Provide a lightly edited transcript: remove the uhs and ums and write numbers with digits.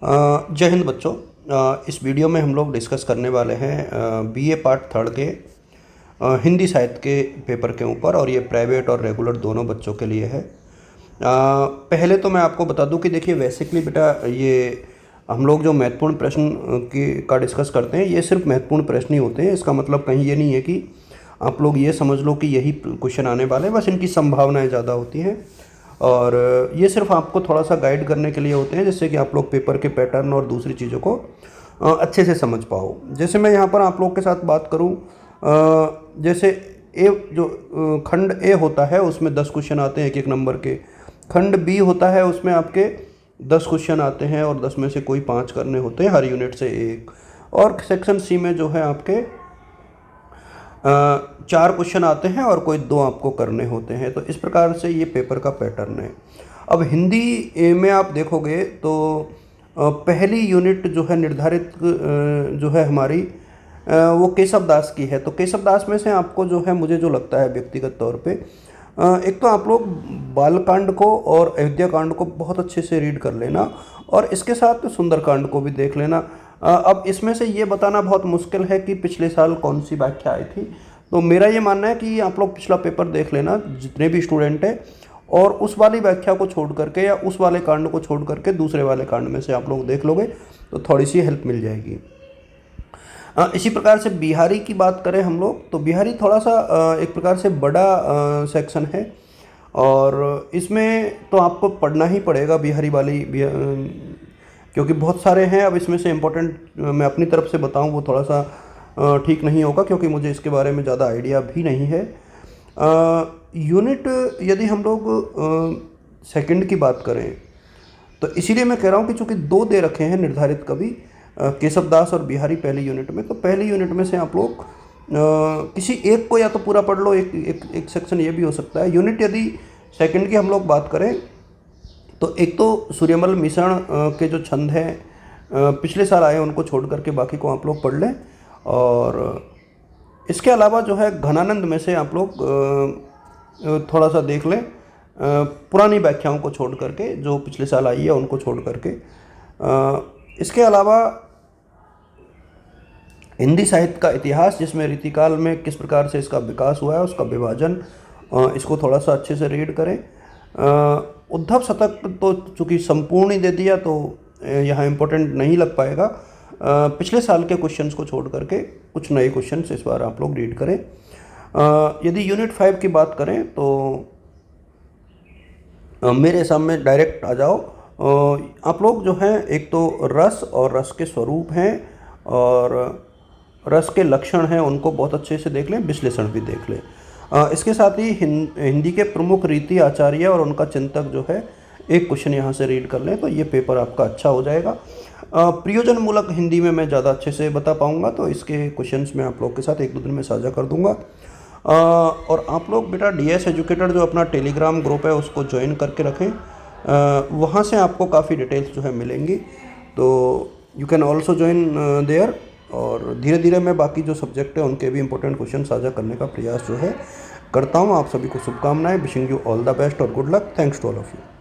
जय हिंद बच्चों। इस वीडियो में हम लोग डिस्कस करने वाले हैं बीए पार्ट थर्ड के हिंदी साहित्य के पेपर के ऊपर, और ये प्राइवेट और रेगुलर दोनों बच्चों के लिए है। पहले तो मैं आपको बता दूं कि देखिए, बेसिकली बेटा, ये हम लोग जो महत्वपूर्ण प्रश्न का डिस्कस करते हैं, ये सिर्फ महत्वपूर्ण प्रश्न ही होते हैं। इसका मतलब कहीं ये नहीं है कि आप लोग ये समझ लो कि यही क्वेश्चन आने वाले हैं, बस इनकी संभावनाएं ज़्यादा होती हैं। और ये सिर्फ आपको थोड़ा सा गाइड करने के लिए होते हैं, जिससे कि आप लोग पेपर के पैटर्न और दूसरी चीज़ों को अच्छे से समझ पाओ। जैसे मैं यहाँ पर आप लोग के साथ बात करूँ, जैसे ए जो खंड ए होता है उसमें 10 क्वेश्चन आते हैं एक एक नंबर के। खंड बी होता है उसमें आपके 10 क्वेश्चन आते हैं और 10 में से कोई 5 करने होते हैं, हर यूनिट से एक। और सेक्शन सी में जो है आपके 4 क्वेश्चन आते हैं और कोई 2 आपको करने होते हैं। तो इस प्रकार से ये पेपर का पैटर्न है। अब हिंदी में आप देखोगे तो पहली यूनिट जो है निर्धारित जो है हमारी वो केशव दास की है। तो केशव दास में से आपको जो है, मुझे जो लगता है व्यक्तिगत तौर पे, एक तो आप लोग बालकांड को और अयोध्या कांड को बहुत अच्छे से रीड कर लेना, और इसके साथ सुंदरकांड को भी देख लेना। अब इसमें से ये बताना बहुत मुश्किल है कि पिछले साल कौन सी व्याख्या आई थी। तो मेरा ये मानना है कि आप लोग पिछला पेपर देख लेना जितने भी स्टूडेंट हैं, और उस वाली व्याख्या को छोड़ करके या उस वाले कांड को छोड़ करके दूसरे वाले कांड में से आप लोग देख लोगे तो थोड़ी सी हेल्प मिल जाएगी। इसी प्रकार से बिहारी की बात करें हम लोग, तो बिहारी थोड़ा सा एक प्रकार से बड़ा सेक्शन है, और इसमें तो आपको पढ़ना ही पड़ेगा बिहारी वाली क्योंकि बहुत सारे हैं। अब इसमें से इम्पोर्टेंट मैं अपनी तरफ से बताऊं वो थोड़ा सा ठीक नहीं होगा, क्योंकि मुझे इसके बारे में ज़्यादा आइडिया भी नहीं है। यूनिट यदि हम लोग सेकंड की बात करें, तो इसीलिए मैं कह रहा हूँ कि चूँकि 2 दे रखे हैं निर्धारित कवि, केशव दास और बिहारी पहली यूनिट में, तो पहली यूनिट में से आप लोग किसी एक को या तो पूरा पढ़ लो, एक सेक्शन ये भी हो सकता है। यूनिट यदि सेकंड की हम लोग बात करें, तो एक तो सूर्यमल मिश्रण के जो छंद हैं पिछले साल आए, उनको छोड़ करके बाकी को आप लोग पढ़ लें। और इसके अलावा जो है घनानंद में से आप लोग थोड़ा सा देख लें, पुरानी व्याख्याओं को छोड़ करके, जो पिछले साल आई है उनको छोड़ करके। इसके अलावा हिंदी साहित्य का इतिहास, जिसमें रीतिकाल में किस प्रकार से इसका विकास हुआ है, उसका विभाजन, इसको थोड़ा सा अच्छे से रीड करें। उद्धव शतक तो चूँकि संपूर्ण ही दे दिया तो यहाँ इम्पोर्टेंट नहीं लग पाएगा। पिछले साल के क्वेश्चंस को छोड़ करके कुछ नए क्वेश्चंस इस बार आप लोग रीड करें। यदि यूनिट 5 की बात करें तो मेरे सामने डायरेक्ट आ जाओ। आप लोग जो हैं, एक तो रस और रस के स्वरूप हैं और रस के लक्षण हैं, उनको बहुत अच्छे से देख लें, विश्लेषण भी देख लें। इसके साथ ही हिंदी के प्रमुख रीति आचार्य और उनका चिंतक जो है, एक क्वेश्चन यहाँ से रीड कर लें तो ये पेपर आपका अच्छा हो जाएगा। प्रयोजन मूलक हिंदी में मैं ज़्यादा अच्छे से बता पाऊँगा, तो इसके क्वेश्चंस मैं आप लोग के साथ 1-2 दिन में साझा कर दूँगा। और आप लोग बेटा DS एजुकेटर जो अपना टेलीग्राम ग्रुप है उसको ज्वाइन करके रखें, वहाँ से आपको काफ़ी डिटेल्स जो है मिलेंगी, तो you can also join there. और धीरे धीरे मैं बाकी जो सब्जेक्ट है उनके भी इंपॉर्टेंट क्वेश्चन साझा करने का प्रयास जो है करता हूँ। आप सभी को शुभकामनाएं। Wishing you all the best और good luck. Thanks to all of you.